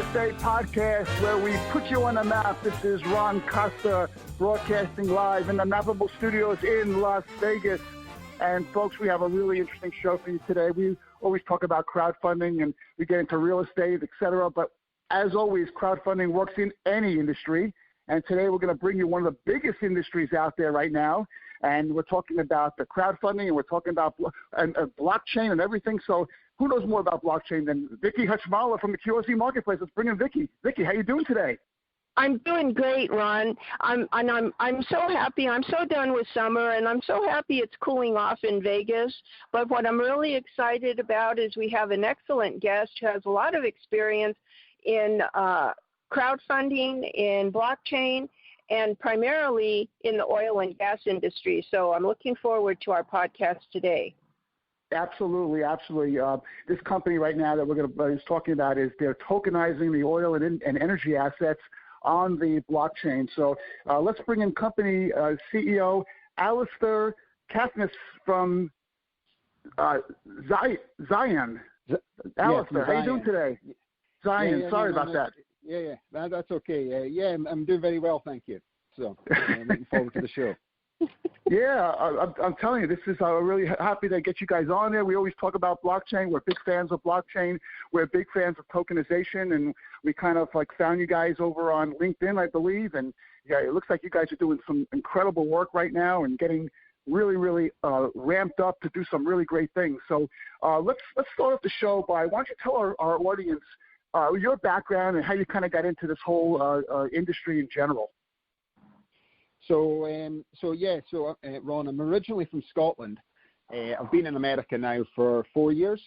USA podcast, where we put you on the map. This is Ron Costa broadcasting live in the Mappable Studios in Las Vegas. And folks, we have a really interesting show for you today. We always talk about crowdfunding and we get into real estate, etc. But as always, crowdfunding works in any industry. And today we're going to bring you one of the biggest industries out there right now. And we're talking about the crowdfunding, and we're talking about blockchain and everything. So who knows more about blockchain than Vicky Hutchmala from the QRC Marketplace? Let's bring in Vicky. Vicky, how you doing today? I'm doing great, Ron. I'm so happy. I'm so done with summer, and I'm so happy it's cooling off in Vegas. But what I'm really excited about is we have an excellent guest who has a lot of experience in crowdfunding, in blockchain, and primarily in the oil and gas industry. So I'm looking forward to our podcast today. Absolutely, absolutely. This company right now that we're going to be talking about is they're tokenizing the oil and energy assets on the blockchain. So let's bring in company CEO Alastair Caithness from Ziyen. Alastair, how you doing today? Ziyen, sorry about that. Yeah, that's okay. I'm doing very well, thank you. So I'm looking forward to the show. Yeah, I'm telling you, this is really happy to get you guys on there. We always talk about blockchain. We're big fans of blockchain. We're big fans of tokenization, and we kind of found you guys over on LinkedIn, I believe. And yeah, it looks like you guys are doing some incredible work right now and getting really ramped up to do some really great things. So let's start off the show by, why don't you tell our audience your background and how you kind of got into this whole industry in general. So Ron, I'm originally from Scotland. I've been in America now for 4 years.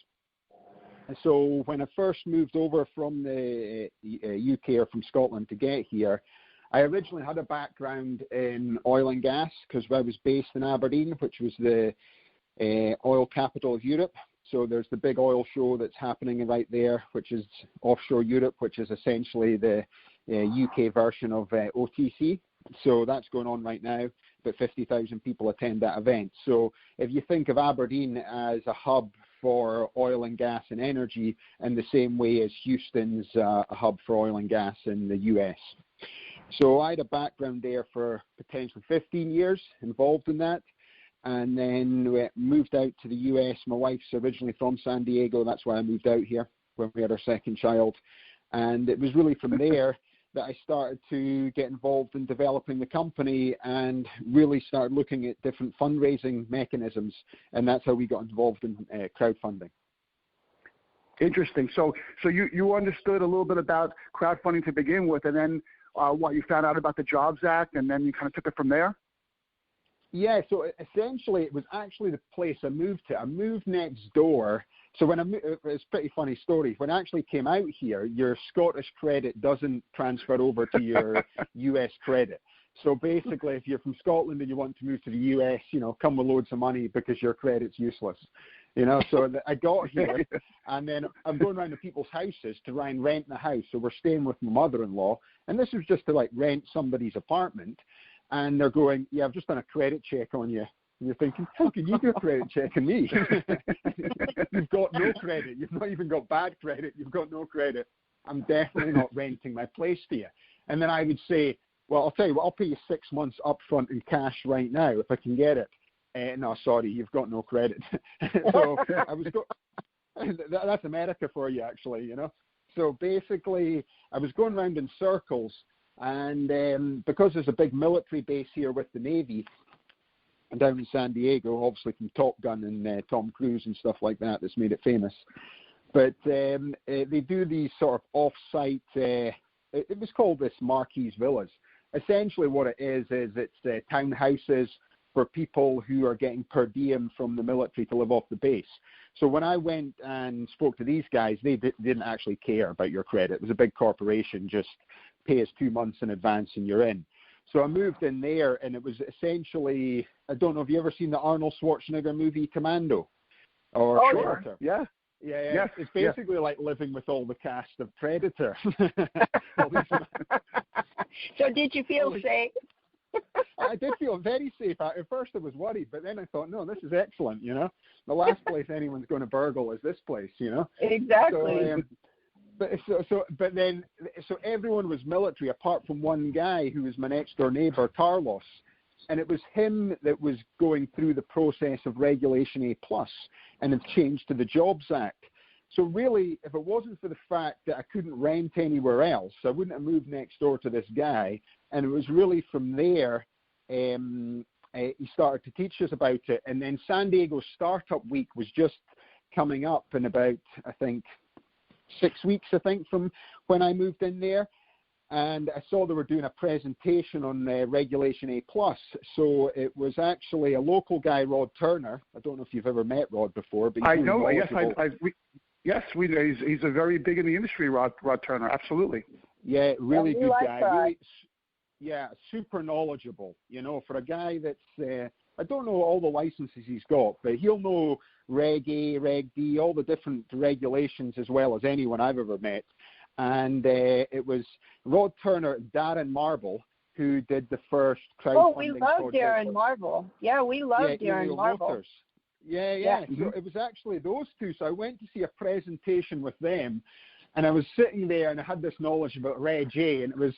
So when I first moved over from the UK or from Scotland to get here, I originally had a background in oil and gas because I was based in Aberdeen, which was the oil capital of Europe. So there's the big oil show that's happening right there, which is offshore Europe, which is essentially the UK version of OTC. So that's going on right now. About 50,000 people attend that event. So if you think of Aberdeen as a hub for oil and gas and energy, in the same way as Houston's a hub for oil and gas in the US. So I had a background there for potentially 15 years involved in that. And then we moved out to the US. My wife's originally from San Diego. That's why I moved out here when we had our second child. And it was really from there that I started to get involved in developing the company and really started looking at different fundraising mechanisms. And that's how we got involved in crowdfunding. Interesting. So you understood a little bit about crowdfunding to begin with, and then you found out about the Jobs Act, and then you kind of took it from there? Yeah, so essentially it was actually the place I moved to. I moved next door. So when it's a pretty funny story. When I actually came out here, your Scottish credit doesn't transfer over to your US credit. So basically, if you're from Scotland and you want to move to the US, come with loads of money because your credit's useless. So I got here, and then I'm going around to people's houses to try and rent the house. So we're staying with my mother-in-law, and this was just to rent somebody's apartment. And they're going, yeah, I've just done a credit check on you. And you're thinking, how can you do a credit check on me? You've got no credit. You've not even got bad credit. You've got no credit. I'm definitely not renting my place to you. And then I would say, well, I'll tell you what, I'll pay you 6 months up front in cash right now if I can get it. No, sorry, you've got no credit. So that's America for you, actually, So basically, I was going around in circles. And because there's a big military base here with the Navy down in San Diego, obviously from Top Gun and Tom Cruise and stuff like that, that's made it famous. But they do these sort of off-site, it was called this Marquis Villas. Essentially what it is it's townhouses for people who are getting per diem from the military to live off the base. So when I went and spoke to these guys, they didn't actually care about your credit. It was a big corporation, just pay us 2 months in advance and you're in. So I moved in there, and it was essentially, I don't know, have you ever seen the Arnold Schwarzenegger movie Commando? Or Predator? Yeah. Yeah. It's basically like living with all the cast of Predator. So did you feel safe? I did feel very safe. At first I was worried, but then I thought, no, this is excellent, The last place anyone's going to burgle is this place, Exactly. So everyone was military apart from one guy who was my next door neighbor, Carlos. And it was him that was going through the process of Regulation A+, and have changed to the Jobs Act. So really, if it wasn't for the fact that I couldn't rent anywhere else, I wouldn't have moved next door to this guy. And it was really from there, he started to teach us about it. And then San Diego Startup Week was just coming up in about, I think, 6 weeks, from when I moved in there. And I saw they were doing a presentation on Regulation A+. So it was actually a local guy, Rod Turner. I don't know if you've ever met Rod before, but I know. Yes, he's a very big in the industry, Rod Turner. Absolutely. Yeah, really good like guy. that. Really, yeah, super knowledgeable. You know, for a guy that's I don't know all the licenses he's got, but he'll know Reg A, Reg D, all the different regulations as well as anyone I've ever met. And it was Rod Turner and Darren Marble who did the first crowdfunding. Oh, we love Darren Marble. Yeah, we love Darren Marble. Motors. Yeah. So it was actually those two. So I went to see a presentation with them, and I was sitting there and I had this knowledge about Reg A, and it was,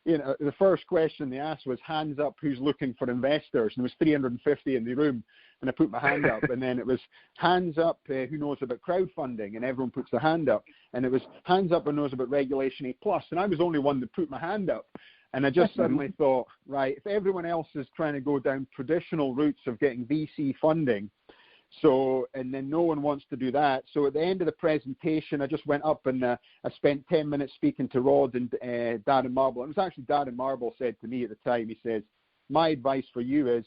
the first question they asked was, hands up, who's looking for investors? And there was 350 in the room, and I put my hand up. And then it was, hands up, who knows about crowdfunding? And everyone puts their hand up. And it was, hands up, who knows about Regulation A+. And I was the only one that put my hand up. And I just suddenly thought, right, if everyone else is trying to go down traditional routes of getting VC funding, and then no one wants to do that. So at the end of the presentation, I just went up and I spent 10 minutes speaking to Rod and Darren Marble. It was actually Darren Marble said to me at the time, he says, my advice for you is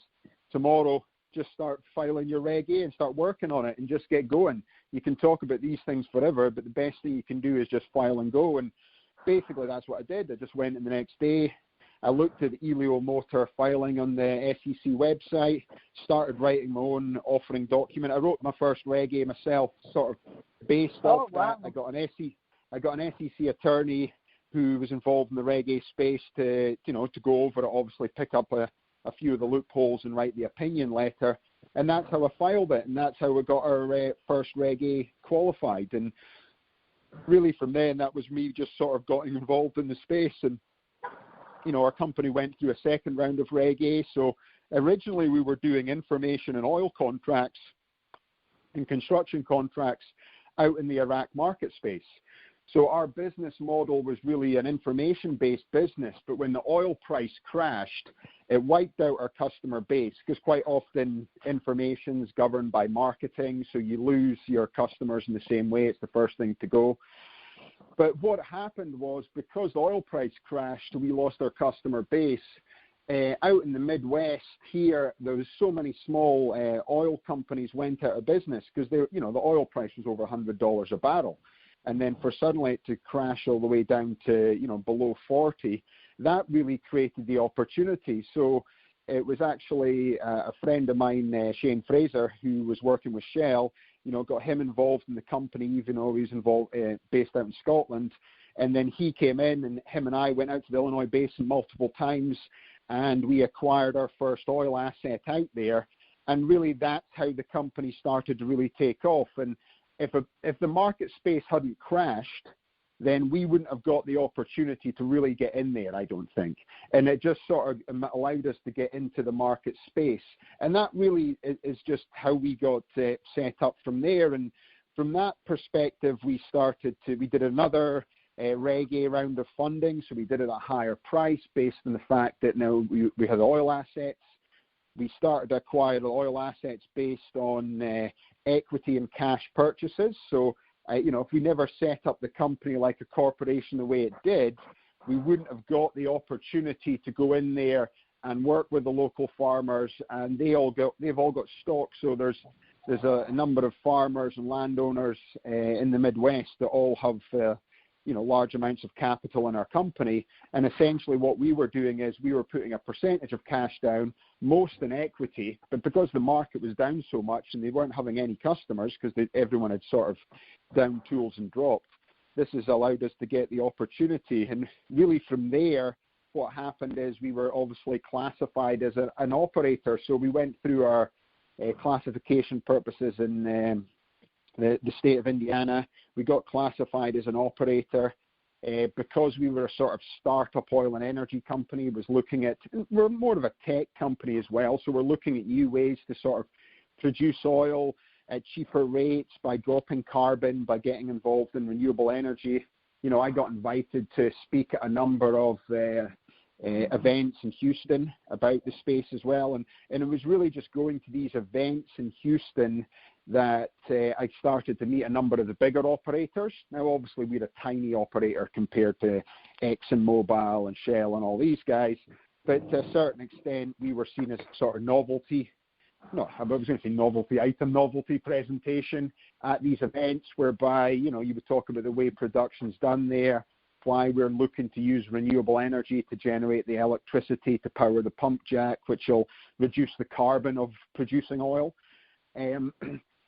tomorrow, just start filing your Reg A and start working on it and just get going. You can talk about these things forever, but the best thing you can do is just file and go. And basically that's what I did. I just went in the next day. I looked at the Elio Motor filing on the SEC website, started writing my own offering document. I wrote my first Reg A myself, sort of based off that. I got an SEC attorney who was involved in the Reg A space to go over it, obviously pick up a few of the loopholes and write the opinion letter. And that's how I filed it, and that's how we got our first Reg A qualified. And really from then, that was me just sort of getting involved in the space. And our company went through a second round of Reg A. So originally we were doing information and oil contracts and construction contracts out in the Iraq market space. So our business model was really an information-based business, but when the oil price crashed, it wiped out our customer base because quite often information is governed by marketing, so you lose your customers in the same way. It's the first thing to go. But what happened was because the oil price crashed, we lost our customer base. Out in the Midwest here, there was so many small oil companies went out of business because the oil price was over $100 a barrel. And then for suddenly it to crash all the way down to, below 40, that really created the opportunity. So it was actually a friend of mine, Shane Fraser, who was working with Shell, got him involved in the company, even though he was involved, based out in Scotland. And then he came in, and him and I went out to the Illinois Basin multiple times, and we acquired our first oil asset out there. And really that's how the company started to really take off. And if the market space hadn't crashed, then we wouldn't have got the opportunity to really get in there, I don't think. And it just sort of allowed us to get into the market space. And that really is just how we got set up from there. And from that perspective, we did another Reg A round of funding. So we did it at a higher price based on the fact that now we had oil assets. We started to acquire the oil assets based on equity and cash purchases. So if we never set up the company like a corporation the way it did, we wouldn't have got the opportunity to go in there and work with the local farmers, and they've all got stock. So there's a number of farmers and landowners in the Midwest that all have large amounts of capital in our company. And essentially what we were doing is we were putting a percentage of cash down, most in equity, but because the market was down so much and they weren't having any customers because everyone had sort of down tools and dropped, this has allowed us to get the opportunity. And really from there, what happened is we were obviously classified as an operator. So we went through our classification purposes in the state of Indiana. We got classified as an operator. Because we were a sort of startup oil and energy company, we're more of a tech company as well, so we're looking at new ways to sort of produce oil at cheaper rates by dropping carbon, by getting involved in renewable energy. I got invited to speak at a number of events in Houston about the space as well, and it was really just going to these events in Houston that I started to meet a number of the bigger operators. Now, obviously, we're a tiny operator compared to ExxonMobil and Shell and all these guys, but to a certain extent, we were seen as sort of novelty presentation at these events, whereby, you would talk about the way production's done there, why we're looking to use renewable energy to generate the electricity to power the pump jack, which will reduce the carbon of producing oil.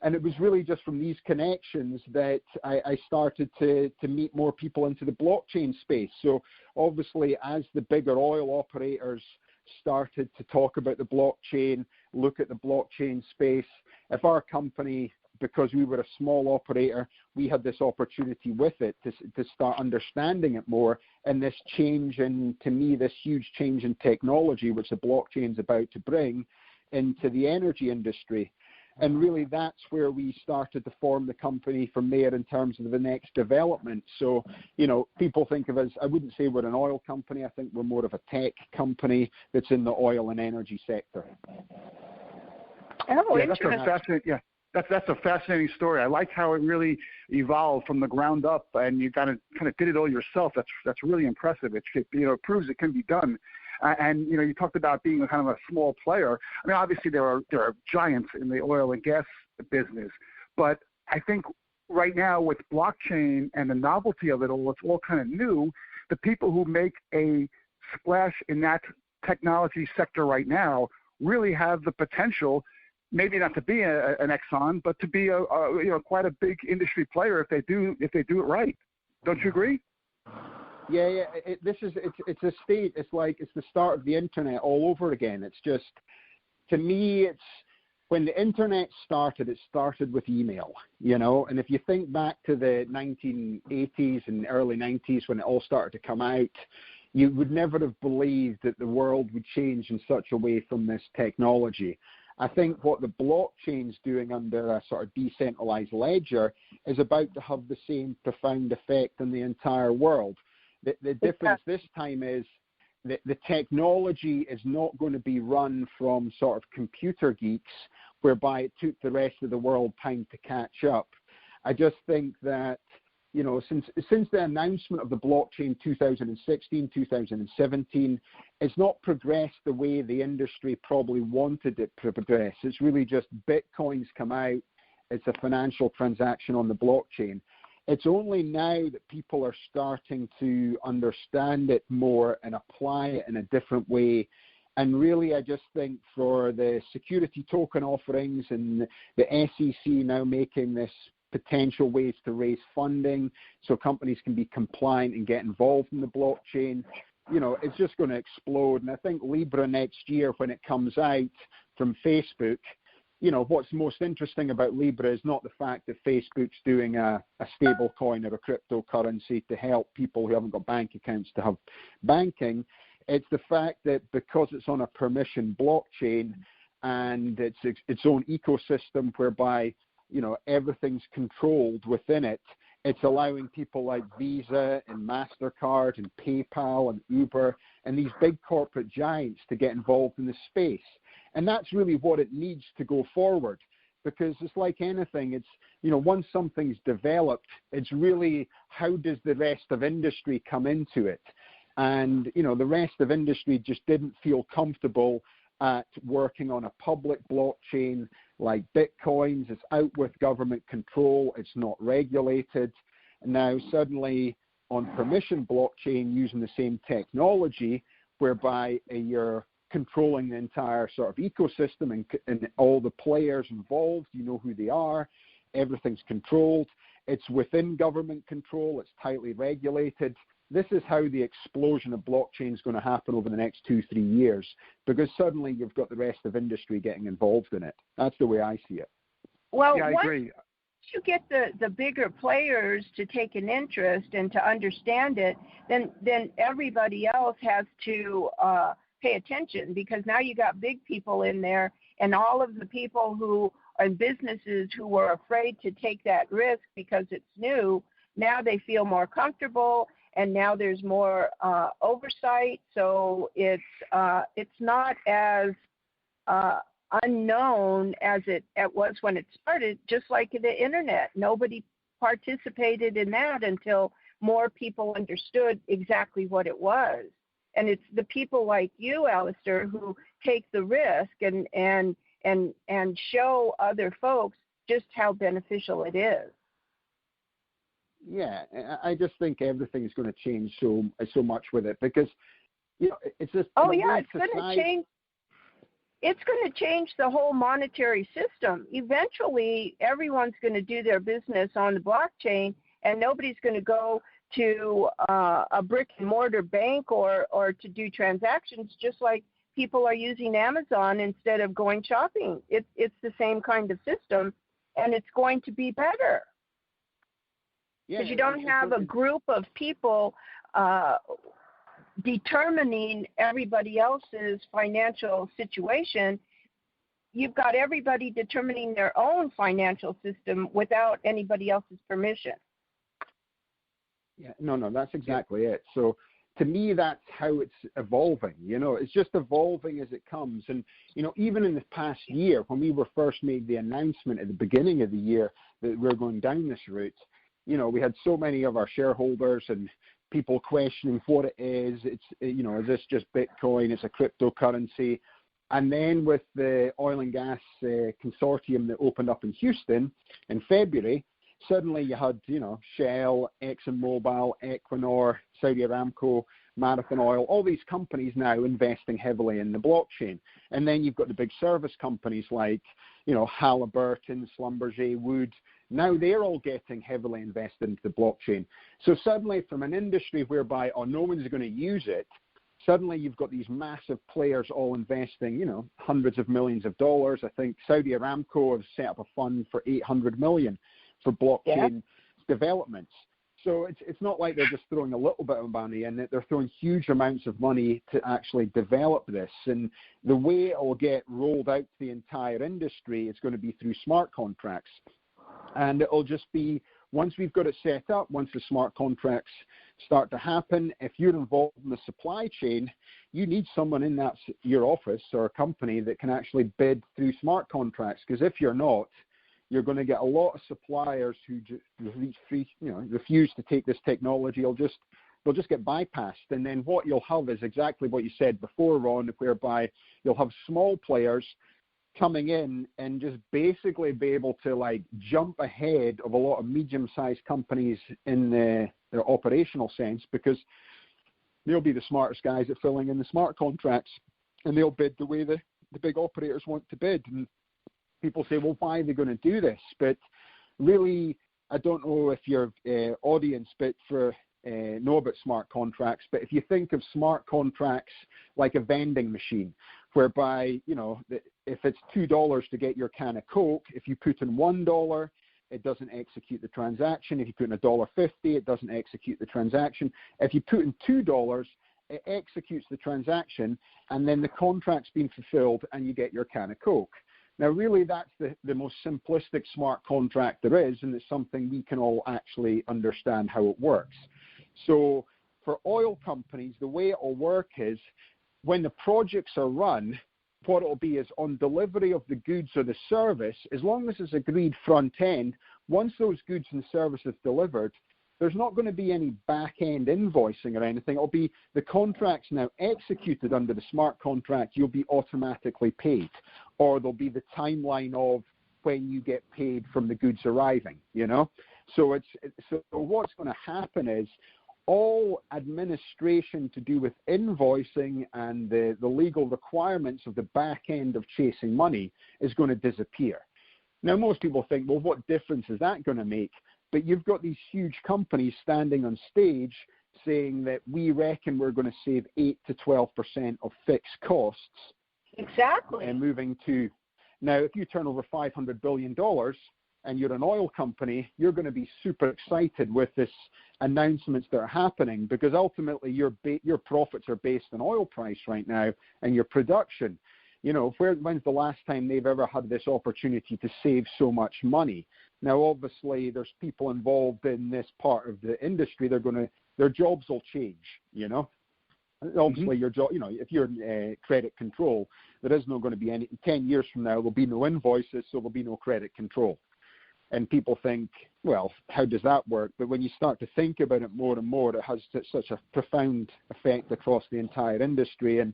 And it was really just from these connections that I started to meet more people into the blockchain space. So obviously, as the bigger oil operators started to talk about the blockchain, look at the blockchain space, if our company, because we were a small operator, we had this opportunity with it to start understanding it more, and this change in, to me, this huge change in technology, which the blockchain's about to bring into the energy industry. And really, that's where we started to form the company from there in terms of the next development. So, people think of us, I wouldn't say we're an oil company. I think we're more of a tech company that's in the oil and energy sector. Oh, interesting. That's a fascinating story. I like how it really evolved from the ground up, and you kind of did it all yourself. That's really impressive. It proves it can be done. And you talked about being kind of a small player. I mean, obviously there are giants in the oil and gas business, but I think right now with blockchain and the novelty of it all, it's all kind of new. The people who make a splash in that technology sector right now really have the potential, maybe not to be an Exxon, but to be quite a big industry player if they do it right. Don't you agree? Yeah. It's a state. It's the start of the internet all over again. It's just, to me, it's when the internet started. It started with email, And if you think back to the 1980s and early 90s when it all started to come out, you would never have believed that the world would change in such a way from this technology. I think what the blockchain's doing under a sort of decentralized ledger is about to have the same profound effect on the entire world. The difference this time is that the technology is not going to be run from sort of computer geeks, whereby it took the rest of the world time to catch up. I just think that, since the announcement of the blockchain 2016, 2017, it's not progressed the way the industry probably wanted it to progress. It's really just Bitcoin's come out. It's a financial transaction on the blockchain. It's only now that people are starting to understand it more and apply it in a different way. And really, I just think for the security token offerings and the SEC now making this potential ways to raise funding so companies can be compliant and get involved in the blockchain, it's just going to explode. And I think Libra next year, when it comes out from Facebook, what's most interesting about Libra is not the fact that Facebook's doing a stable coin or a cryptocurrency to help people who haven't got bank accounts to have banking. It's the fact that because it's on a permission blockchain and it's its own ecosystem whereby, everything's controlled within it, it's allowing people like Visa and MasterCard and PayPal and Uber and these big corporate giants to get involved in the space. And that's really what it needs to go forward, because it's like anything. It's, once something's developed, it's really how does the rest of industry come into it? And, the rest of industry just didn't feel comfortable at working on a public blockchain like Bitcoin's. It's out with government control. It's not regulated. And now suddenly on permission blockchain using the same technology, whereby you're controlling the entire sort of ecosystem and all the players involved, who they are, everything's controlled, it's within government control, it's tightly regulated. This is how the explosion of blockchain is going to happen over the next 2-3 years, because suddenly you've got the rest of industry getting involved in it. That's the way I see it. Well, yeah, I agree. you get the bigger players to take an interest and to understand it, then everybody else has to pay attention, because now you got big people in there, and all of the people who are businesses who were afraid to take that risk because it's new, now they feel more comfortable, and now there's more oversight. So it's not as unknown as it was when it started. Just like the internet, nobody participated in that until more people understood exactly what it was. And it's the people like you, Alastair, who take the risk and show other folks just how beneficial it is. Yeah, I just think everything's going to change so much with it, because it's just it's going to change. It's going to change the whole monetary system. Eventually, everyone's going to do their business on the blockchain, and nobody's going to go to a brick and mortar bank or to do transactions, just like people are using Amazon instead of going shopping. It's the same kind of system, and it's going to be better. Because you don't have a group of people determining everybody else's financial situation. You've got everybody determining their own financial system without anybody else's permission. Yeah, no, that's exactly it. So to me, that's how it's evolving. It's just evolving as it comes. And, even in the past year, when we were first made the announcement at the beginning of the year that we're going down this route, we had so many of our shareholders and people questioning what it is. It's, is this just Bitcoin? It's a cryptocurrency. And then with the oil and gas consortium that opened up in Houston in February, suddenly you had, Shell, ExxonMobil, Equinor, Saudi Aramco, Marathon Oil, all these companies now investing heavily in the blockchain. And then you've got the big service companies like, Halliburton, Schlumberger, Wood. Now they're all getting heavily invested into the blockchain. So suddenly from an industry whereby, no one's going to use it, suddenly you've got these massive players all investing, hundreds of millions of dollars. I think Saudi Aramco has set up a fund for $800 million for blockchain developments. So it's not like they're just throwing a little bit of money in it. They're throwing huge amounts of money to actually develop this. And the way it will get rolled out to the entire industry is going to be through smart contracts. And it'll just be, once we've got it set up, once the smart contracts start to happen, if you're involved in the supply chain, you need someone in your office or a company that can actually bid through smart contracts. Because if you're not, you're going to get a lot of suppliers who refuse to take this technology. They'll just get bypassed. And then what you'll have is exactly what you said before, Ron, whereby you'll have small players coming in and just basically be able to jump ahead of a lot of medium-sized companies in their operational sense, because they'll be the smartest guys at filling in the smart contracts, and they'll bid the way the big operators want to bid. And people say, well, why are they going to do this? But really, I don't know if your audience know about smart contracts, but if you think of smart contracts like a vending machine, whereby, if it's $2 to get your can of Coke, if you put in $1, it doesn't execute the transaction. If you put in $1.50, it doesn't execute the transaction. If you put in $2, it executes the transaction, and then the contract's been fulfilled, and you get your can of Coke. Now, really, that's the most simplistic smart contract there is, and it's something we can all actually understand how it works. So for oil companies, the way it will work is when the projects are run, what it will be is on delivery of the goods or the service, as long as it's agreed front end, once those goods and services delivered, there's not going to be any back-end invoicing or anything. It'll be the contract's now executed under the smart contract, you'll be automatically paid. Or there'll be the timeline of when you get paid from the goods arriving, So so what's going to happen is all administration to do with invoicing and the legal requirements of the back end of chasing money is going to disappear. Now, most people think, well, what difference is that going to make? But you've got these huge companies standing on stage saying that we reckon we're going to save 8 to 12% of fixed costs. Exactly. And moving to, now, if you turn over $500 billion and you're an oil company, you're going to be super excited with this announcements that are happening, because ultimately your profits are based on oil price right now and your production. You know, when's the last time they've ever had this opportunity to save so much money? Now, obviously, there's people involved in this part of the industry. Their jobs will change, you know. Obviously, your job, you know, if you're in credit control, there is not going to be any. 10 years from now, there'll be no invoices, so there'll be no credit control. And people think, well, how does that work? But when you start to think about it more and more, it has such a profound effect across the entire industry. And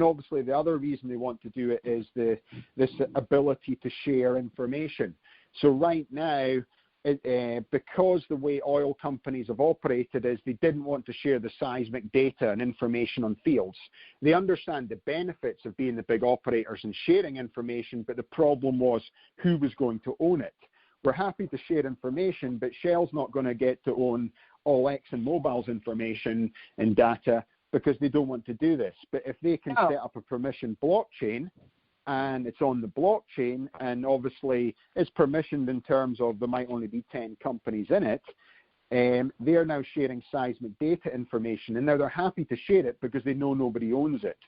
obviously, the other reason they want to do it is this ability to share information. So right now, because the way oil companies have operated is they didn't want to share the seismic data and information on fields. They understand the benefits of being the big operators and sharing information, but the problem was who was going to own it. We're happy to share information, but Shell's not going to get to own all ExxonMobil's information and data because they don't want to do this. But if they can set up a permissioned blockchain, and it's on the blockchain, and obviously it's permissioned in terms of there might only be 10 companies in it, they are now sharing seismic data information, and now they're happy to share it because they know nobody owns it.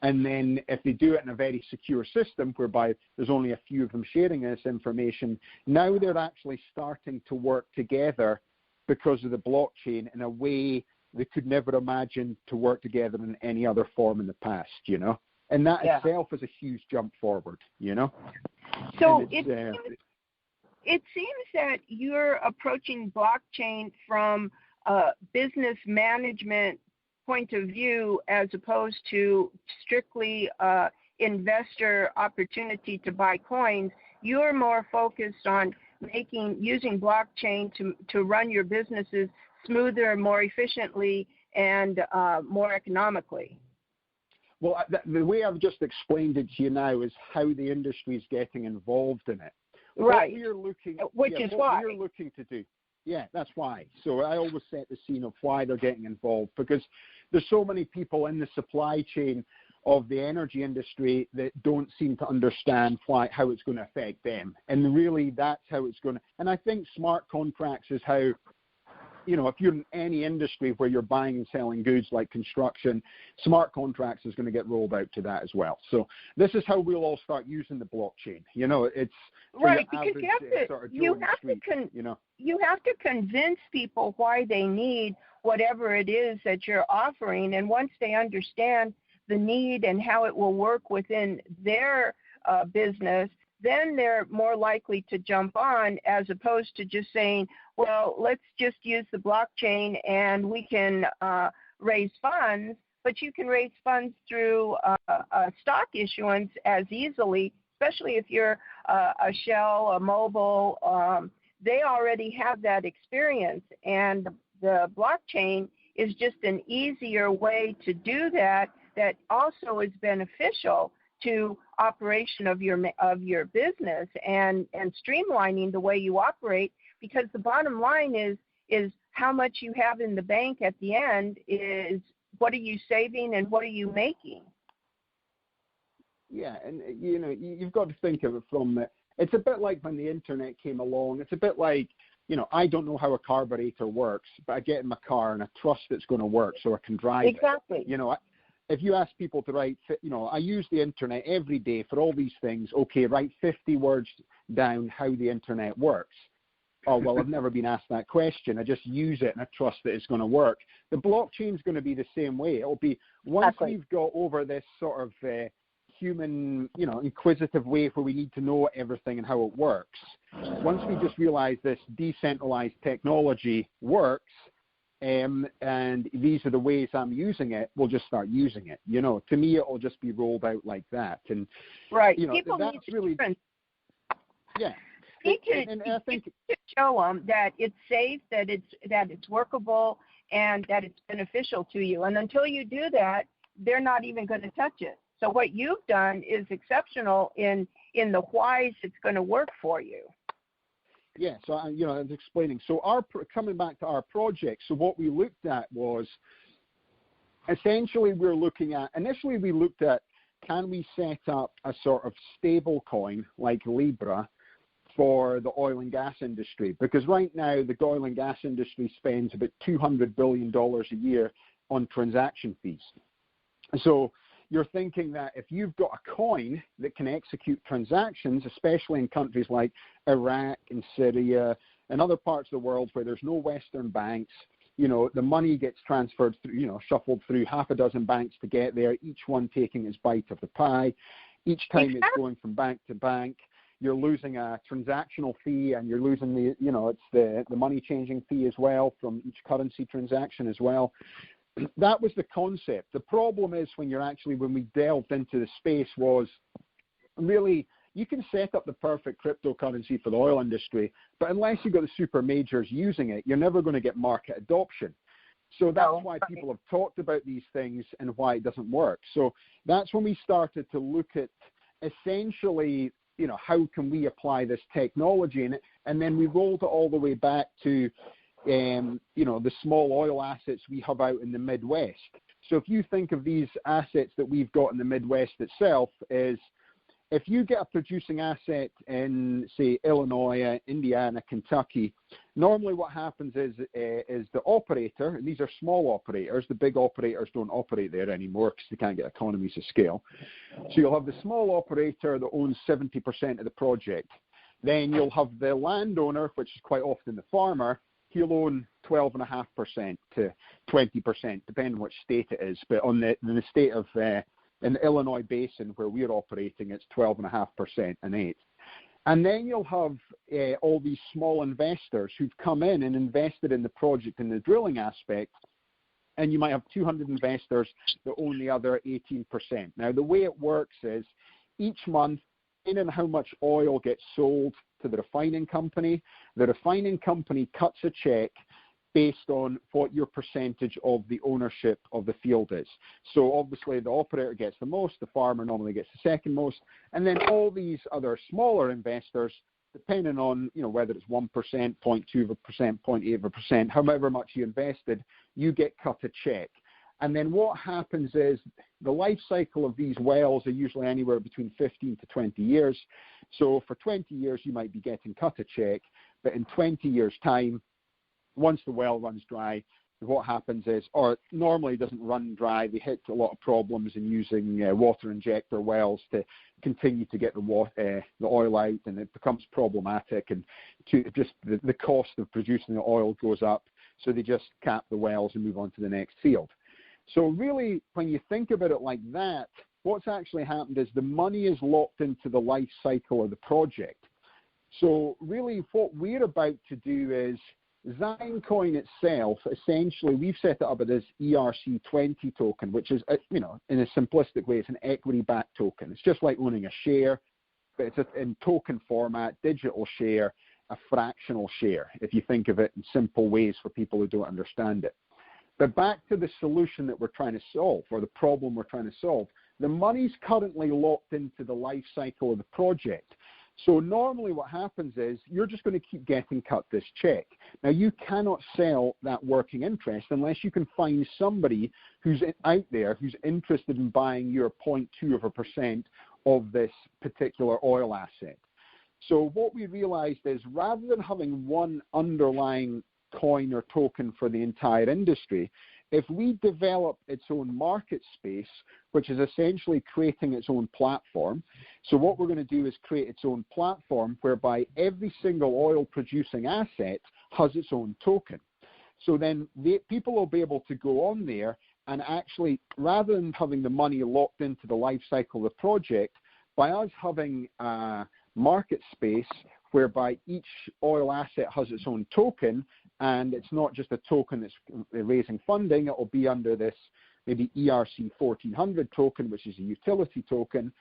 And then if they do it in a very secure system whereby there's only a few of them sharing this information, now they're actually starting to work together because of the blockchain in a way they could never imagine to work together in any other form in the past, you know? And that itself is a huge jump forward, you know? So it seems that you're approaching blockchain from a business management point of view as opposed to strictly investor opportunity to buy coins. You're more focused on using blockchain to run your businesses smoother, more efficiently, and more economically. Well, the way I've just explained it to you now is how the industry is getting involved in it. Right. What we're looking, which is why we're looking to do. Yeah, that's why. So I always set the scene of why they're getting involved, because there's so many people in the supply chain of the energy industry that don't seem to understand how it's going to affect them. And really, that's how it's going to. And I think smart contracts is how, you know, if you're in any industry where you're buying and selling goods like construction, smart contracts is going to get rolled out to that as well. So this is how we'll all start using the blockchain. You know, it's right, because you have to convince people why they need whatever it is that you're offering, and once they understand the need and how it will work within their business, then they're more likely to jump on, as opposed to just saying, well, let's just use the blockchain and we can raise funds. But you can raise funds through a stock issuance as easily, especially if you're a Shell, a Mobil. They already have that experience, and the blockchain is just an easier way to do that also is beneficial to operation of your business and streamlining the way you operate, because the bottom line is how much you have in the bank at the end is what are you saving and what are you making. Yeah, and you know, you've got to think of it from it's a bit like when the internet came along. It's a bit like, you know, I don't know how a carburetor works, but I get in my car and I trust it's going to work so I can drive it. Exactly. You know, if you ask people to write, you know, I use the internet every day for all these things. Okay, write 50 words down how the internet works. Oh, well, I've never been asked that question. I just use it and I trust that it's going to work. The blockchain is going to be the same way. It'll be once we've got over this sort of human, you know, inquisitive way where we need to know everything and how it works. Once we just realize this decentralized technology works, and these are the ways I'm using it, we'll just start using it. You know, to me, it'll just be rolled out like that. And right, you know, people that's need really, yeah. And I think to show them that it's safe, that it's workable, and that it's beneficial to you. And until you do that, they're not even going to touch it. So what you've done is exceptional in the whys it's going to work for you. Yeah, so I was explaining. So coming back to our project, so what we looked at was essentially initially we looked at, can we set up a sort of stable coin like Libra for the oil and gas industry, because right now the oil and gas industry spends about $200 billion a year on transaction fees. So you're thinking that if you've got a coin that can execute transactions, especially in countries like Iraq and Syria and other parts of the world where there's no Western banks, you know, the money gets transferred through, you know, shuffled through half a dozen banks to get there, each one taking its bite of the pie. Each time it's going from bank to bank, you're losing a transactional fee, and you're losing the, you know, it's the money changing fee as well from each currency transaction as well. That was the concept. The problem is when we delved into the space was really, you can set up the perfect cryptocurrency for the oil industry, but unless you've got the super majors using it, you're never going to get market adoption. So that's why people have talked about these things and why it doesn't work. So that's when we started to look at essentially, you know, how can we apply this technology in it? And then we rolled it all the way back to, you know, the small oil assets we have out in the Midwest. So if you think of these assets that we've got in the Midwest itself, is if you get a producing asset in, say, Illinois, Indiana, Kentucky, normally what happens is the operator, and these are small operators, the big operators don't operate there anymore because they can't get economies of scale. So you'll have the small operator that owns 70% of the project. Then you'll have the landowner, which is quite often the farmer. He'll own 12.5% to 20%, depending on which state it is. But in the state of in the Illinois basin where we're operating, it's 12.5% and 8%. And then you'll have all these small investors who've come in and invested in the project in the drilling aspect, and you might have 200 investors that own the other 18%. Now, the way it works is each month, depending on how much oil gets sold to the refining company cuts a check based on what your percentage of the ownership of the field is. So obviously the operator gets the most, the farmer normally gets the second most, and then all these other smaller investors, depending on, you know, whether it's 1%, 0.2%, 0.8%, however much you invested, you get cut a check. And then what happens is the life cycle of these wells are usually anywhere between 15 to 20 years. So for 20 years, you might be getting cut a check, but in 20 years' time, once the well runs dry, what happens is, or normally it doesn't run dry, they hit a lot of problems in using water injector wells to continue to get the oil out, and it becomes problematic, and just the cost of producing the oil goes up, so they just cap the wells and move on to the next field. So really, when you think about it like that, what's actually happened is the money is locked into the life cycle of the project. So really what we're about to do is Ziyen Coin itself, essentially, we've set it up as ERC20 token, which is, you know, in a simplistic way, it's an equity-backed token. It's just like owning a share, but it's in token format, digital share, a fractional share, if you think of it in simple ways for people who don't understand it. But back to the solution that we're trying to solve, or the problem we're trying to solve, the money's currently locked into the life cycle of the project. So normally what happens is you're just going to keep getting cut this check. Now, you cannot sell that working interest unless you can find somebody who's out there who's interested in buying your 0.2% of this particular oil asset. So what we realized is rather than having one underlying coin or token for the entire industry, if we develop its own market space, which is essentially creating its own platform, so what we're going to do is create its own platform whereby every single oil producing asset has its own token. So then people will be able to go on there and actually, rather than having the money locked into the life cycle of the project, by us having a market space whereby each oil asset has its own token, and it's not just a token that's raising funding, it will be under this maybe ERC 1400 token, which is a utility token.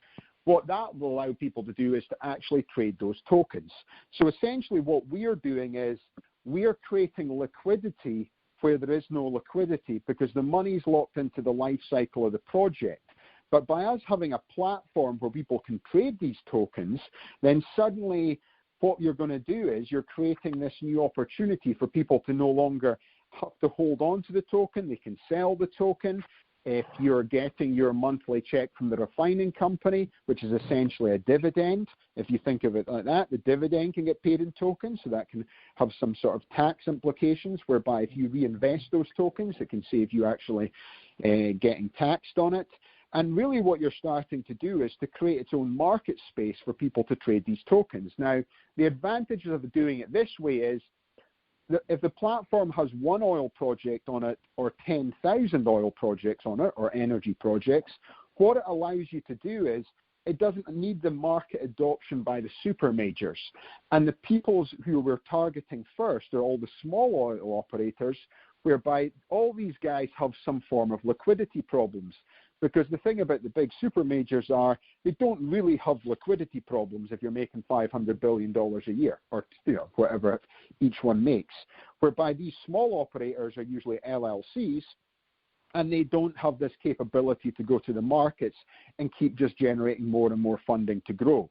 What that will allow people to do is to actually trade those tokens. So essentially what we are doing is we are creating liquidity where there is no liquidity because the money's locked into the life cycle of the project. But by us having a platform where people can trade these tokens, then suddenly what you're going to do is you're creating this new opportunity for people to no longer have to hold on to the token. They can sell the token. if you're getting your monthly check from the refining company, which is essentially a dividend, if you think of it like that, the dividend can get paid in tokens, so that can have some sort of tax implications, whereby if you reinvest those tokens, it can save you actually getting taxed on it. And really what you're starting to do is to create its own market space for people to trade these tokens. Now, the advantages of doing it this way is if the platform has one oil project on it or 10,000 oil projects on it or energy projects, what it allows you to do is it doesn't need the market adoption by the super majors. And the people who we're targeting first are all the small oil operators, whereby all these guys have some form of liquidity problems. Because the thing about the big super majors are they don't really have liquidity problems if you're making $500 billion a year, or whatever each one makes. Whereby these small operators are usually LLCs, and they don't have this capability to go to the markets and keep just generating more and more funding to grow.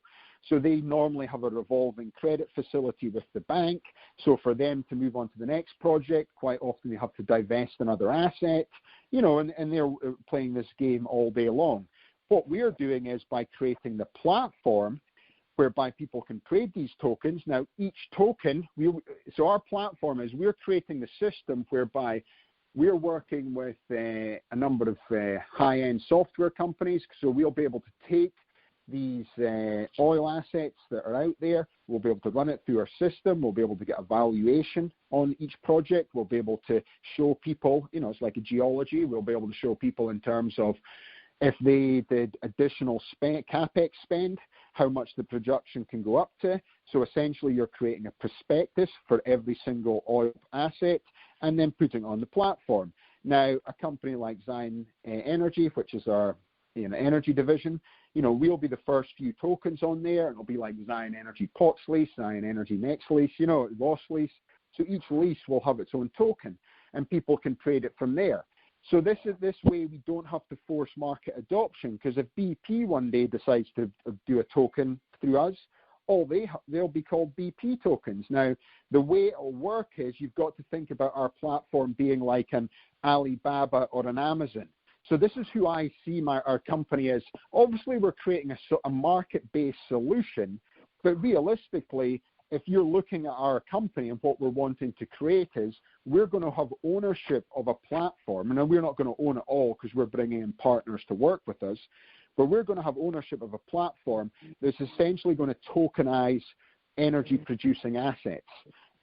So they normally have a revolving credit facility with the bank. So for them to move on to the next project, quite often they have to divest another asset, and they're playing this game all day long. What we're doing is by creating the platform whereby people can trade these tokens. Now, each token, so our platform is we're creating the system whereby we're working with a number of high-end software companies. So we'll be able to take these oil assets that are out there. We'll be able to run it through our system. We'll be able to get a valuation on each project. We'll be able to show people, it's like a geology. We'll be able to show people in terms of if they did additional CapEx spend, how much the production can go up to. So essentially you're creating a prospectus for every single oil asset and then putting it on the platform. Now, a company like Ziyen Energy, which is our energy division, we'll be the first few tokens on there. It'll be like Ziyen Energy POTS lease, Ziyen Energy next lease, loss lease. So each lease will have its own token, and people can trade it from there. So this way we don't have to force market adoption, because if BP one day decides to do a token through us, they'll be called BP tokens. Now, the way it'll work is you've got to think about our platform being like an Alibaba or an Amazon. So this is who I see our company as. Obviously, we're creating a market-based solution, but realistically, if you're looking at our company and what we're wanting to create is, we're going to have ownership of a platform. And we're not going to own it all because we're bringing in partners to work with us, but we're going to have ownership of a platform that's essentially going to tokenize energy-producing assets.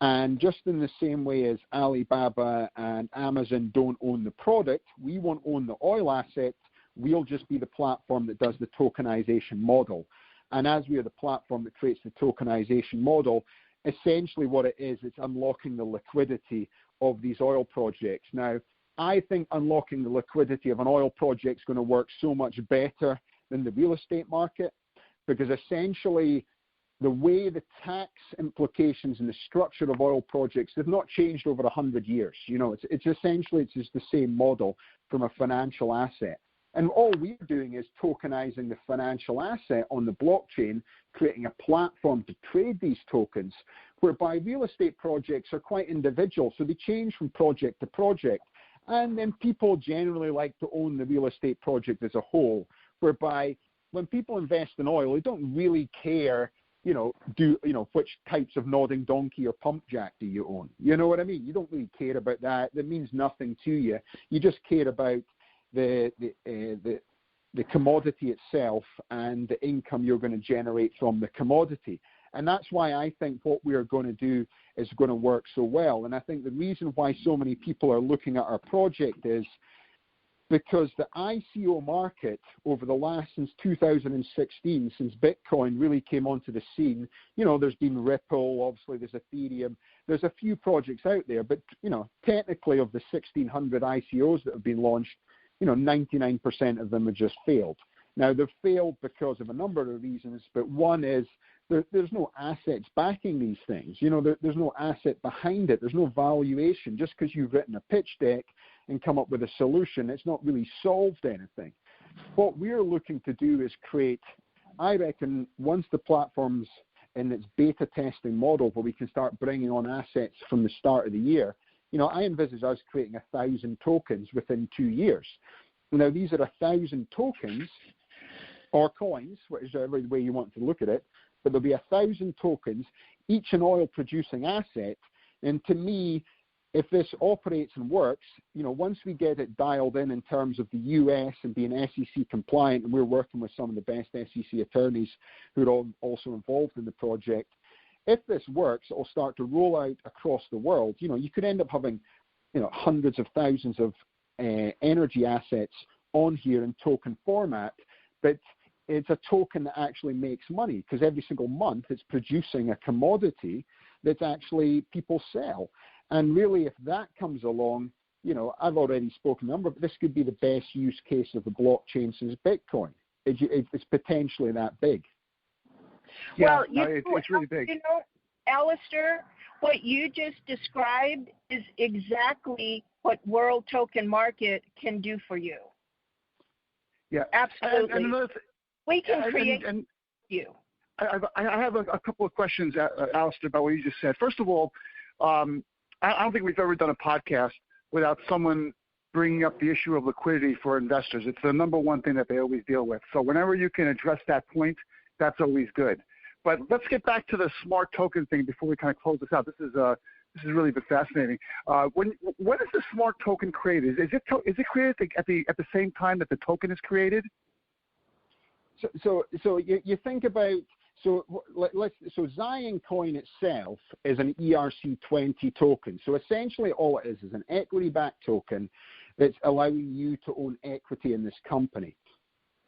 And just in the same way as Alibaba and Amazon don't own the product, we won't own the oil asset. We'll just be the platform that does the tokenization model. And as we are the platform that creates the tokenization model, essentially what it is, it's unlocking the liquidity of these oil projects. Now, I think unlocking the liquidity of an oil project is going to work so much better than the real estate market, because essentially the way the tax implications and the structure of oil projects have not changed over 100 years. It's essentially just the same model from a financial asset. And all we're doing is tokenizing the financial asset on the blockchain, creating a platform to trade these tokens, whereby real estate projects are quite individual, so they change from project to project. And then people generally like to own the real estate project as a whole, whereby when people invest in oil, they don't really care which types of nodding donkey or pump jack do you own? You know what I mean? You don't really care about that. That means nothing to you. You just care about the commodity itself and the income you're going to generate from the commodity. And that's why I think what we are going to do is going to work so well. And I think the reason why so many people are looking at our project is because the ICO market over the last, since 2016, since Bitcoin really came onto the scene, there's been Ripple, obviously there's Ethereum, there's a few projects out there, but, technically of the 1,600 ICOs that have been launched, 99% of them have just failed. Now, they've failed because of a number of reasons, but one is there's no assets backing these things. There's no asset behind it. There's no valuation. Just because you've written a pitch deck and come up with a solution, it's not really solved anything. What we're looking to do is create, I reckon, once the platform's in its beta testing model where we can start bringing on assets from the start of the year, I envisage us creating 1,000 tokens within 2 years. Now, these are 1,000 tokens or coins, whichever way you want to look at it, but there'll be 1,000 tokens, each an oil-producing asset. And to me, if this operates and works, once we get it dialed in terms of the US and being SEC compliant, and we're working with some of the best SEC attorneys who are also involved in the project, if this works, it will start to roll out across the world. You could end up having, hundreds of thousands of energy assets on here in token format, but it's a token that actually makes money because every single month it's producing a commodity that actually people sell. And really, if that comes along, I've already spoken a number, but this could be the best use case of the blockchain since Bitcoin. It's potentially that big. Well, it's really big. Alastair, what you just described is exactly what World Token Market can do for you. Yeah, absolutely. And we can create you. I have a couple of questions, Alastair, about what you just said. First of all, I don't think we've ever done a podcast without someone bringing up the issue of liquidity for investors. It's the number one thing that they always deal with. So whenever you can address that point, that's always good. But let's get back to the smart token thing before we kind of close this out. This is really been fascinating. When is the smart token created? Is it created at the same time that the token is created? So you think about. So Ziyen coin itself is an ERC20 token. So essentially all it is an equity-backed token that's allowing you to own equity in this company.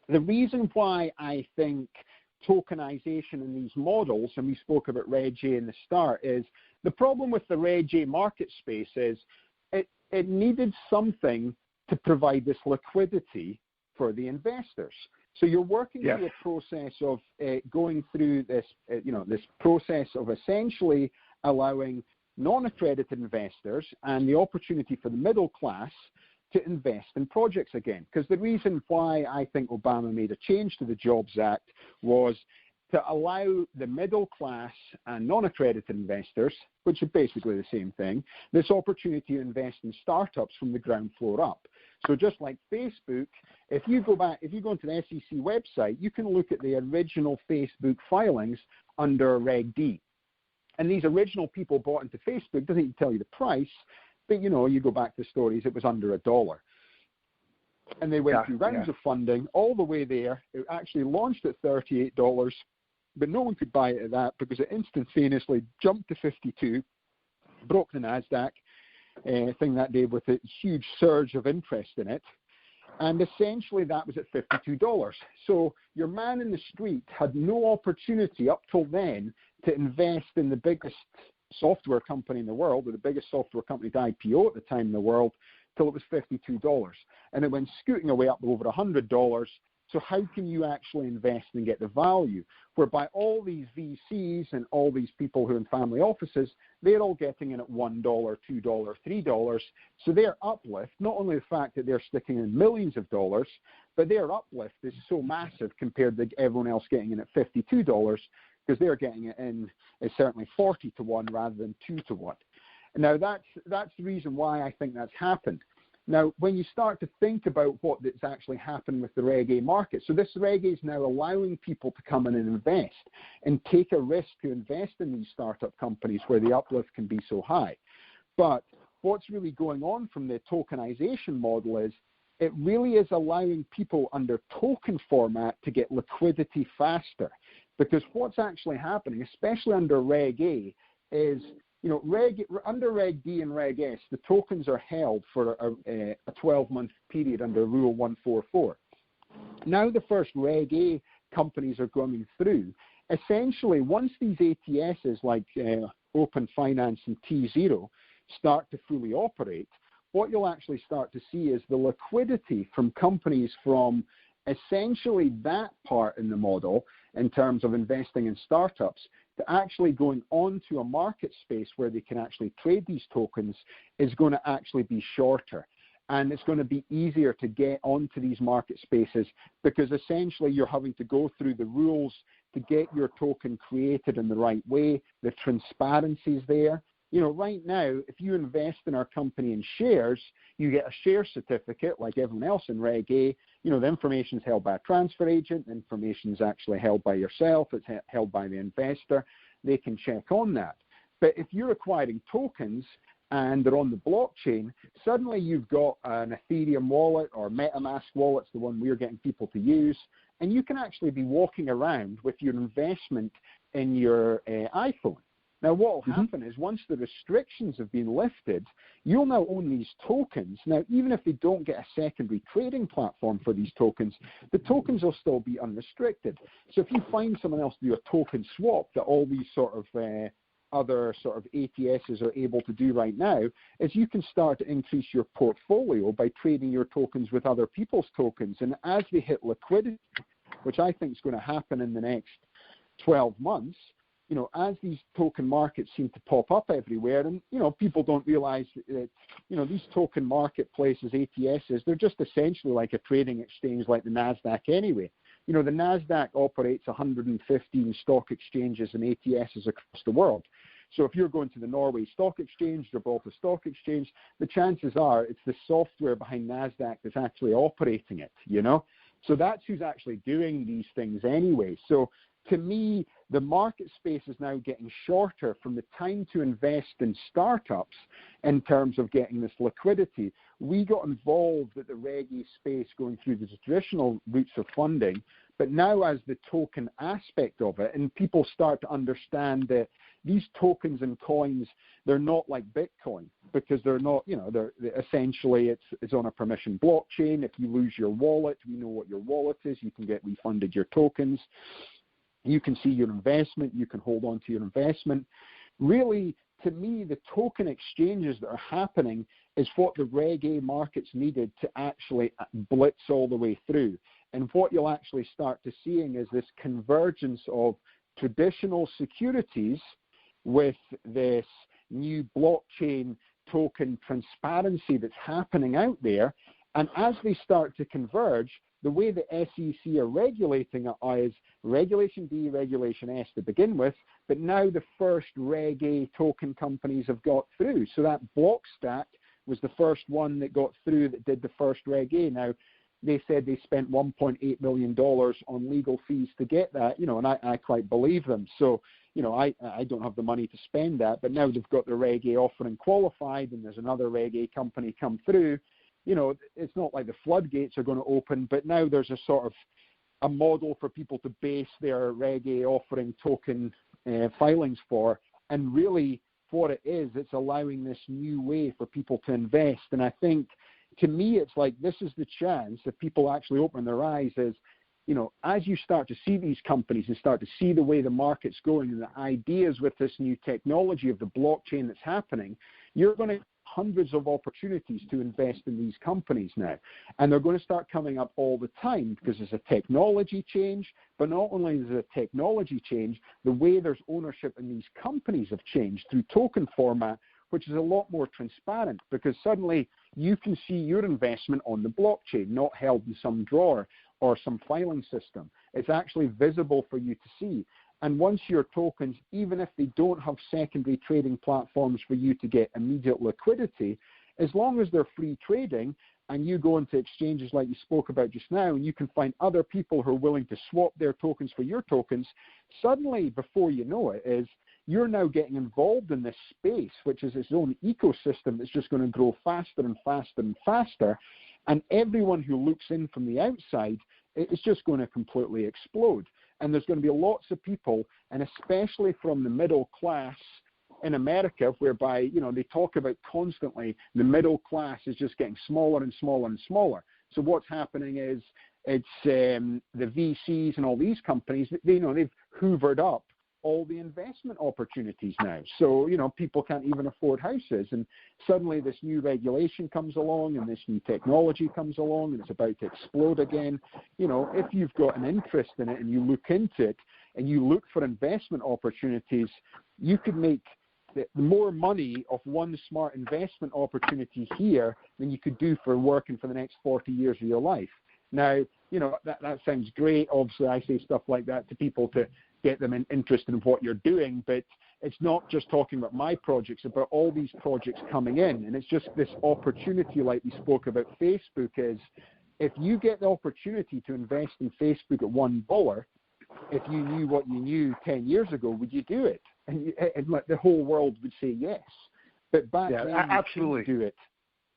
The reason why I think tokenization in these models, and we spoke about Reg A in the start, is the problem with the Reg A market space is it needed something to provide this liquidity for the investors. So you're working through a process of going through this, this process of essentially allowing non-accredited investors and the opportunity for the middle class to invest in projects again. Because the reason why I think Obama made a change to the Jobs Act was to allow the middle class and non-accredited investors, which are basically the same thing, this opportunity to invest in startups from the ground floor up. So just like Facebook, if you go into the SEC website, you can look at the original Facebook filings under Reg D. And these original people bought into Facebook, doesn't even tell you the price, but you go back to stories, it was under $1. And they went through rounds of funding all the way there. It actually launched at $38, but no one could buy it at that because it instantaneously jumped to 52, broke the NASDAQ thing that day with a huge surge of interest in it. And essentially that was at $52. So your man in the street had no opportunity up till then to invest in the biggest software company in the world, or the biggest software company to IPO at the time in the world, till it was $52. And it went scooting away up to over $100. So how can you actually invest and get the value? Whereby all these VCs and all these people who are in family offices, they're all getting in at $1, $2, $3. So their uplift, not only the fact that they're sticking in millions of dollars, but their uplift is so massive compared to everyone else getting in at $52, because they're getting it in at certainly 40 to 1 rather than 2 to 1. Now that's the reason why I think that's happened. Now, when you start to think about what that's actually happened with the Reg A market, so this Reg A is now allowing people to come in and invest and take a risk to invest in these startup companies where the uplift can be so high. But what's really going on from the tokenization model is it really is allowing people under token format to get liquidity faster. Because what's actually happening, especially under Reg A, is under Reg D and Reg S, the tokens are held for a 12-month period under Rule 144. Now the first Reg A companies are going through. Essentially, once these ATSs like Open Finance and T0 start to fully operate, what you'll actually start to see is the liquidity from companies from essentially that part in the model in terms of investing in startups to actually going onto a market space where they can actually trade these tokens is going to actually be shorter. And it's going to be easier to get onto these market spaces because essentially you're having to go through the rules to get your token created in the right way. The transparency is there. right now, if you invest in our company in shares, you get a share certificate like everyone else in Reg A. The information is held by a transfer agent. The information is actually held by yourself. It's held by the investor. They can check on that. But if you're acquiring tokens and they're on the blockchain, suddenly you've got an Ethereum wallet or MetaMask wallet's the one we're getting people to use, and you can actually be walking around with your investment in your iPhone. Now, what will happen is once the restrictions have been lifted, you'll now own these tokens. Now, even if they don't get a secondary trading platform for these tokens, the tokens will still be unrestricted. So if you find someone else to do a token swap that all these sort of other sort of ATSs are able to do right now, is you can start to increase your portfolio by trading your tokens with other people's tokens. And as they hit liquidity, which I think is going to happen in the next 12 months, as these token markets seem to pop up everywhere, and, people don't realize that, these token marketplaces, ATSs, they're just essentially like a trading exchange like the NASDAQ anyway. The NASDAQ operates 115 stock exchanges and ATSs across the world. So if you're going to the Norway Stock Exchange, Gibraltar Stock Exchange, the chances are it's the software behind NASDAQ that's actually operating it, So that's who's actually doing these things anyway. So to me, the market space is now getting shorter from the time to invest in startups in terms of getting this liquidity. We got involved at the Reg A space going through the traditional routes of funding, but now as the token aspect of it, and people start to understand that these tokens and coins, they're not like Bitcoin because they're not, they're essentially it's on a permission blockchain. If you lose your wallet, we know what your wallet is. You can get refunded your tokens. You can see your investment. You can hold on to your investment. Really, to me, the token exchanges that are happening is what the Reg A markets needed to actually blitz all the way through. And what you'll actually start to seeing is this convergence of traditional securities with this new blockchain token transparency that's happening out there. And as they start to converge, the way the SEC are regulating it is Regulation D, Regulation S to begin with, but now the first Reg A token companies have got through. So that Blockstack was the first one that got through that did the first Reg A. Now, they said they spent $1.8 million on legal fees to get that, and I quite believe them. So, I don't have the money to spend that, but now they've got the Reg A offering qualified and there's another Reg A company come through. It's not like the floodgates are going to open, but now there's a sort of a model for people to base their Reg A offering token filings for. And really what it is, it's allowing this new way for people to invest. And I think, to me, it's like this is the chance that people actually open their eyes is, as you start to see these companies and start to see the way the market's going and the ideas with this new technology of the blockchain that's happening, you're going to hundreds of opportunities to invest in these companies now. And they're going to start coming up all the time because there's a technology change, but not only is there a technology change, the way there's ownership in these companies have changed through token format, which is a lot more transparent because suddenly you can see your investment on the blockchain, not held in some drawer or some filing system. It's actually visible for you to see. And once your tokens, even if they don't have secondary trading platforms for you to get immediate liquidity, as long as they're free trading and you go into exchanges like you spoke about just now and you can find other people who are willing to swap their tokens for your tokens, suddenly, before you know it, is you're now getting involved in this space, which is its own ecosystem that's just going to grow faster and faster and faster. And everyone who looks in from the outside, it's just going to completely explode. And there's going to be lots of people, and especially from the middle class in America, whereby, they talk about constantly the middle class is just getting smaller and smaller and smaller. So what's happening is it's the VCs and all these companies, they've hoovered up all the investment opportunities now. So, people can't even afford houses. And suddenly this new regulation comes along and this new technology comes along and it's about to explode again. If you've got an interest in it and you look into it and you look for investment opportunities, you could make more money off one smart investment opportunity here than you could do for working for the next 40 years of your life. Now, that sounds great. Obviously, I say stuff like that to people to get them interested in what you're doing. But it's not just talking about my projects, about all these projects coming in. And it's just this opportunity, like we spoke about Facebook, is if you get the opportunity to invest in Facebook at $1, if you knew what you knew 10 years ago, would you do it? And the whole world would say yes. But back then, absolutely. you couldn't do it.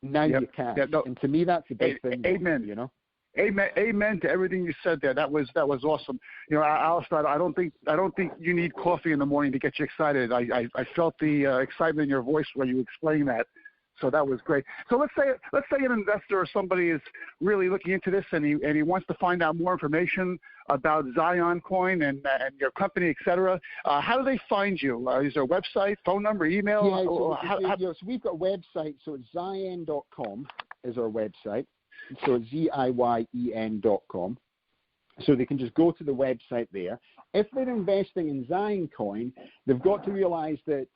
Now you can. And to me, that's a big thing. Amen. You know. Amen to everything you said there. That was awesome. You know, Alastair, I don't think you need coffee in the morning to get you excited. I felt the excitement in your voice when you explained that. So that was great. So let's say an investor or somebody is really looking into this and he wants to find out more information about Ziyen Coin and your company, et cetera. How do they find you? Is there a website, phone number, email? So we've got a website. So it's Ziyen.com is our website. So it's Ziyen.com. So they can just go to the website there. If they're investing in Ziyen Coin, they've got to realize that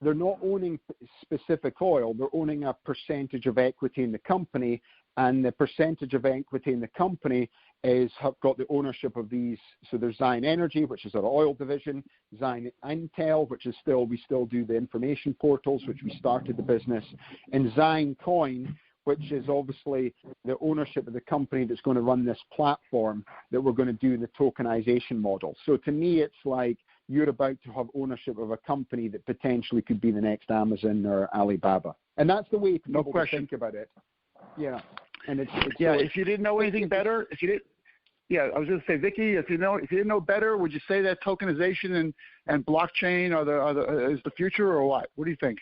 they're not owning specific oil. They're owning a percentage of equity in the company, and the percentage of equity in the company have got the ownership of these. So there's Ziyen Energy, which is our oil division, Ziyen Intel, which is we still do the information portals, which we started the business, and Ziyen Coin, which is obviously the ownership of the company that's going to run this platform that we're going to do the tokenization model. So to me, it's like you're about to have ownership of a company that potentially could be the next Amazon or Alibaba. And that's the way people think about it. Yeah. And it's if you didn't know anything better, I was going to say, Vicky, if you didn't know better, would you say that tokenization and blockchain is the future, or what? What do you think?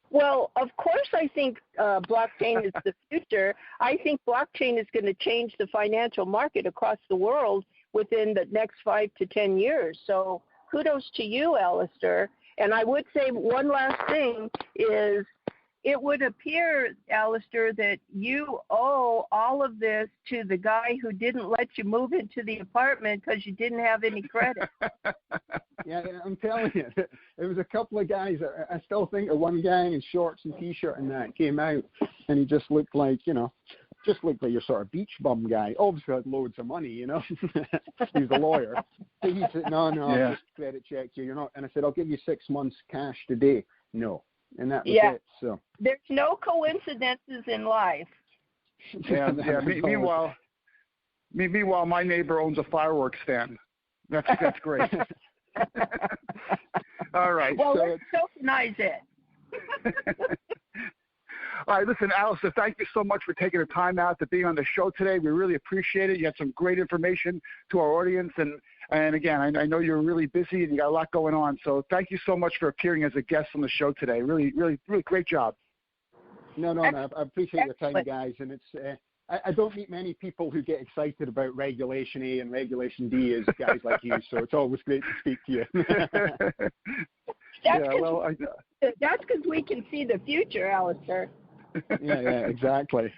Well, of course, I think blockchain is the future. I think blockchain is going to change the financial market across the world within the next 5 to 10 years. So kudos to you, Alastair. And I would say one last thing is it would appear, Alastair, that you owe all of this to the guy who didn't let you move into the apartment because you didn't have any credit. Yeah, I'm telling you, it was a couple of guys. I still think of one guy in shorts and T-shirt and that came out, and he just looked like, your sort of beach bum guy. Obviously had loads of money, He was a lawyer. So he said, no, I'll just credit check you. You're not. And I said, I'll give you 6 months cash today. No. And that was it. So there's no coincidences in life. Yeah. Meanwhile, my neighbor owns a fireworks stand. That's great. All right. Well, let's tokenize it. All right, listen, Alastair, thank you so much for taking the time out to be on the show today. We really appreciate it. You had some great information to our audience, and again, I know you're really busy and you got a lot going on, so thank you so much for appearing as a guest on the show today. Really, really, really great job. No, I appreciate your time, guys, and it's I don't meet many people who get excited about Regulation A and Regulation D as guys like you, so it's always great to speak to you. That's because we can see the future, Alastair. Yeah, exactly.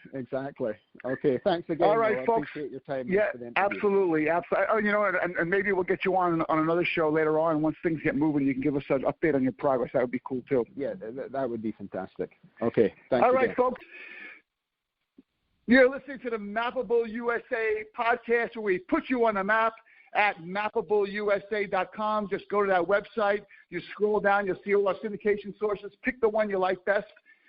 Okay, thanks again. All right, I folks. appreciate your time. Yeah, absolutely. And maybe we'll get you on another show later on. Once things get moving, you can give us an update on your progress. That would be cool too. Yeah, that would be fantastic. Okay, thanks. All right, folks. You're listening to the Mappable USA podcast, where we put you on the map at mappableusa.com. Just go to that website. You scroll down, you'll see all our syndication sources. Pick the one you like best,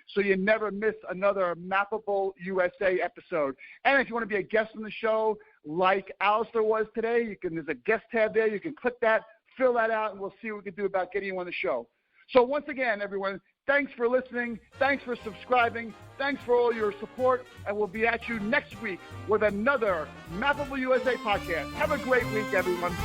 so you never miss another Mappable USA episode. And if you want to be a guest on the show, like Alastair was today, there's a guest tab there. You can click that, fill that out, and we'll see what we can do about getting you on the show. So once again, everyone, thanks for listening. Thanks for subscribing. Thanks for all your support. And we'll be at you next week with another Mappable USA podcast. Have a great week, everyone.